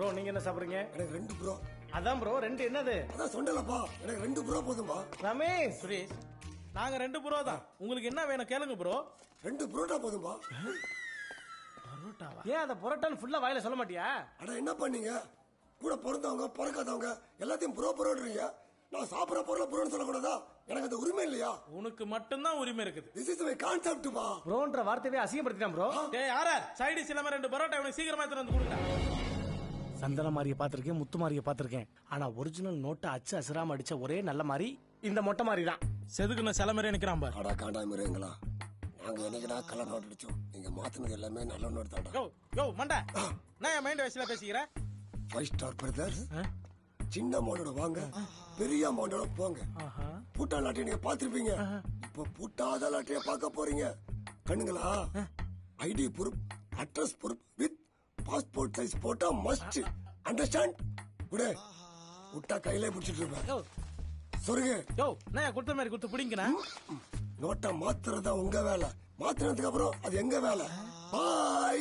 Bro நீங்க என்ன சாப்பிடுறீங்க? எனக்கு 2 ப்ரோ. அதான் ப்ரோ 2 என்னது? அதான் சொன்னலப்பா, எனக்கு 2 ப்ரோ போதும்பா. ரமேஷ் சுரேஷ் நாங்க 2 ப்ரோ தான். உங்களுக்கு என்ன வேணும் கேளுங்க ப்ரோ. 2 புரோட்டா போதும்பா. பரோட்டாவா? ஏன் அத புரோட்டான்னு ஃபுல்லா வாயில சொல்ல மாட்டியா? அட என்ன பண்ணீங்க? கூட பிறந்தவங்க பிறக்காதவங்க எல்லாத்தையும் ப்ரோ ப்ரோன்றீங்க. நான் சாப்பிடுற பொருளை ப்ரோன்னு சொல்லக்கூடாதா? எனக்கு அந்த உரிமை இல்லையா? உனக்கு மட்டும்தான் உரிமை இருக்குது. திஸ் இஸ் மை கான்செப்ட் பா. ப்ரோன்ற வார்த்தையே அசிங்கப்படுத்திட்டான் ப்ரோ. டேய் யாரா சைடு இல்லாம 2 பரோட்டா இவனுக்கு சீக்கிரமா எடுத்து வந்து கொடுங்க. சந்தன மாரிய பாத்திருக்கேன், முத்து மாரிய பாத்திருக்கேன். ஆனா ஒரிஜினல் நோட்டை அச்சு அசராம அடிச்ச ஒரே நல்ல மாதிரி இந்த மொட்டை மாதிரி தான். செதுக்குன சில மாதிரி நிக்கிறான் பாரு. அடா காண்டாமிருங்களா, நாங்க என்னைக்குடா கலர் நோட் அடிச்சோம். நீங்க மாத்தினது எல்லாமே நல்ல நோட் தான்டா. யோ யோ மண்டா, நான் என் மைண்ட் வயசுல பேசிக்கிற. 5 ஸ்டார் பிரதர்ஸ், சின்ன அமௌண்டோட வாங்க, பெரிய அமௌண்டோட போங்க. பூட்டா லாட்டியை நீங்க பாத்திருப்பீங்க, இப்ப பூட்டாத லாட்டியை பார்க்க போறீங்க. கண்ணுங்களா, ID proof, address proof with passport size photo must. Understand? குடே விட்டா கையிலே பிடிச்சிட்டு இருப்பேன். சொருகு. யோ நான் கொடுத்த மாதிரி கொடுத்து பிடிங்கண்ணா. நோட்டை மாத்துறதா உங்க வேலை, மாத்தினதுக்கு அப்புறம் அது எங்க வேலை. பாய்.